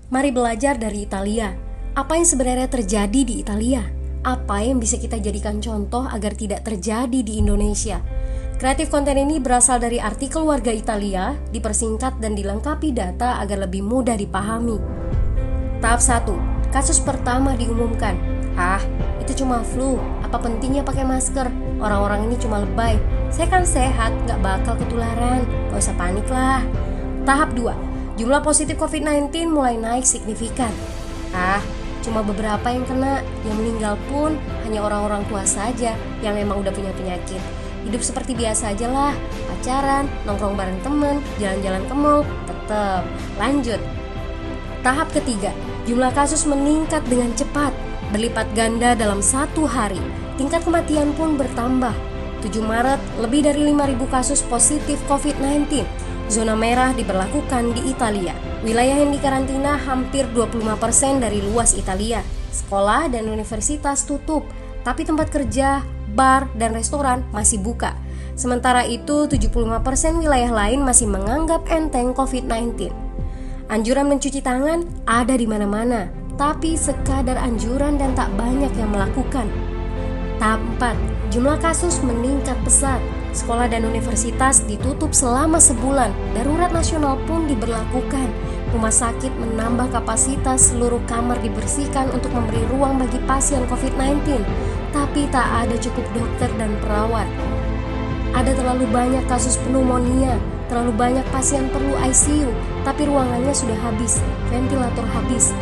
Mari belajar dari Italia. Apa yang sebenarnya terjadi di Italia? Apa yang bisa kita jadikan contoh agar tidak terjadi di Indonesia? Kreatif konten ini berasal dari artikel warga Italia, dipersingkat dan dilengkapi data agar lebih mudah dipahami. Tahap 1. Kasus pertama diumumkan. Itu cuma flu, apa pentingnya pakai masker? Orang-orang ini cuma lebay. Saya kan sehat, gak bakal ketularan, gak usah panik lah. Tahap 2. Jumlah positif COVID-19 mulai naik signifikan. Cuma beberapa yang kena, yang meninggal pun hanya orang-orang tua saja yang memang udah punya penyakit. Hidup seperti biasa aja lah, pacaran, nongkrong bareng temen, jalan-jalan ke mall, tetep lanjut. Tahap ketiga, jumlah kasus meningkat dengan cepat, berlipat ganda dalam 1 hari. Tingkat kematian pun bertambah. 7 Maret, lebih dari 5.000 kasus positif COVID-19. Zona merah diberlakukan di Italia. Wilayah yang dikarantina hampir 25% dari luas Italia. Sekolah dan universitas tutup, tapi tempat kerja, bar, dan restoran masih buka. Sementara itu, 75% wilayah lain masih menganggap enteng COVID-19. Anjuran mencuci tangan ada di mana-mana, tapi sekadar anjuran dan tak banyak yang melakukan. Tahap 4. Jumlah kasus meningkat pesat. Sekolah dan universitas ditutup selama sebulan. Darurat nasional pun diberlakukan. Rumah sakit menambah kapasitas, seluruh kamar dibersihkan untuk memberi ruang bagi pasien COVID-19. Tapi tak ada cukup dokter dan perawat. Ada terlalu banyak kasus pneumonia, terlalu banyak pasien perlu ICU, tapi ruangannya sudah habis, ventilator habis.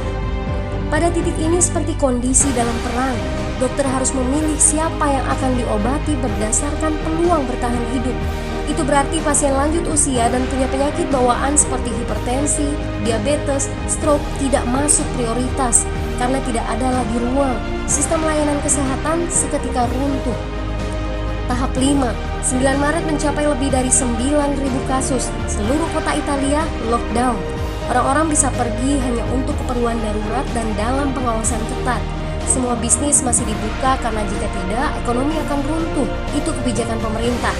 Pada titik ini seperti kondisi dalam perang. Dokter harus memilih siapa yang akan diobati berdasarkan peluang bertahan hidup. Itu berarti pasien lanjut usia dan punya penyakit bawaan seperti hipertensi, diabetes, stroke tidak masuk prioritas karena tidak ada lagi ruang. Sistem layanan kesehatan seketika runtuh. Tahap 5. 9 Maret mencapai lebih dari 9.000 kasus. Seluruh kota Italia lockdown. Orang-orang bisa pergi hanya untuk keperluan darurat dan dalam pengawasan ketat. Semua bisnis masih dibuka karena jika tidak, ekonomi akan runtuh. Itu kebijakan pemerintah.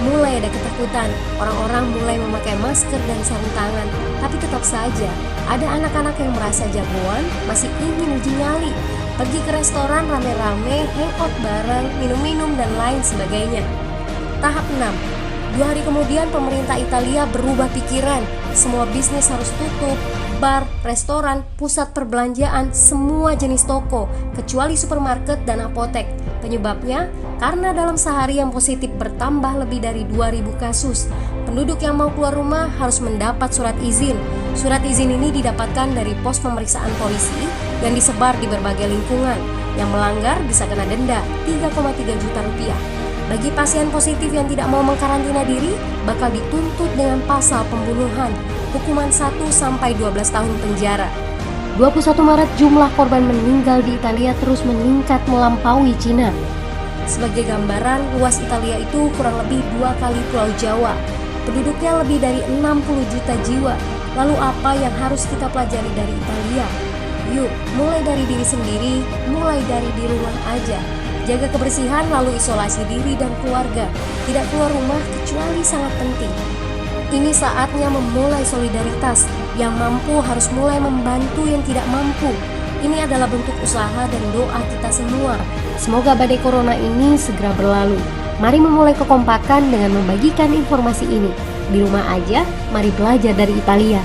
Mulai ada ketakutan, orang-orang mulai memakai masker dan sarung tangan. Tapi tetap saja, ada anak-anak yang merasa jagoan, masih ingin uji nyali. Pergi ke restoran rame-rame, hangout bareng, minum-minum dan lain sebagainya. Tahap 6. 2 hari kemudian pemerintah Italia berubah pikiran. Semua bisnis harus tutup. Bar, restoran, pusat perbelanjaan, semua jenis toko, kecuali supermarket dan apotek. Penyebabnya, karena dalam sehari yang positif bertambah lebih dari 2.000 kasus. Penduduk yang mau keluar rumah harus mendapat surat izin. Surat izin ini didapatkan dari pos pemeriksaan polisi yang disebar di berbagai lingkungan. Yang melanggar bisa kena denda 3,3 juta rupiah. Bagi pasien positif yang tidak mau mengkarantina diri, bakal dituntut dengan pasal pembunuhan, hukuman 1-12 tahun penjara. 21 Maret jumlah korban meninggal di Italia terus meningkat melampaui Cina. Sebagai gambaran, luas Italia itu kurang lebih 2 kali Pulau Jawa. Penduduknya lebih dari 60 juta jiwa. Lalu apa yang harus kita pelajari dari Italia? Yuk, mulai dari diri sendiri, mulai dari di rumah aja. Jaga kebersihan lalu isolasi diri dan keluarga. Tidak keluar rumah kecuali sangat penting. Ini saatnya memulai solidaritas. Yang mampu harus mulai membantu yang tidak mampu. Ini adalah bentuk usaha dan doa kita semua. Semoga badai corona ini segera berlalu. Mari memulai kekompakan dengan membagikan informasi ini. Di rumah aja, mari belajar dari Italia.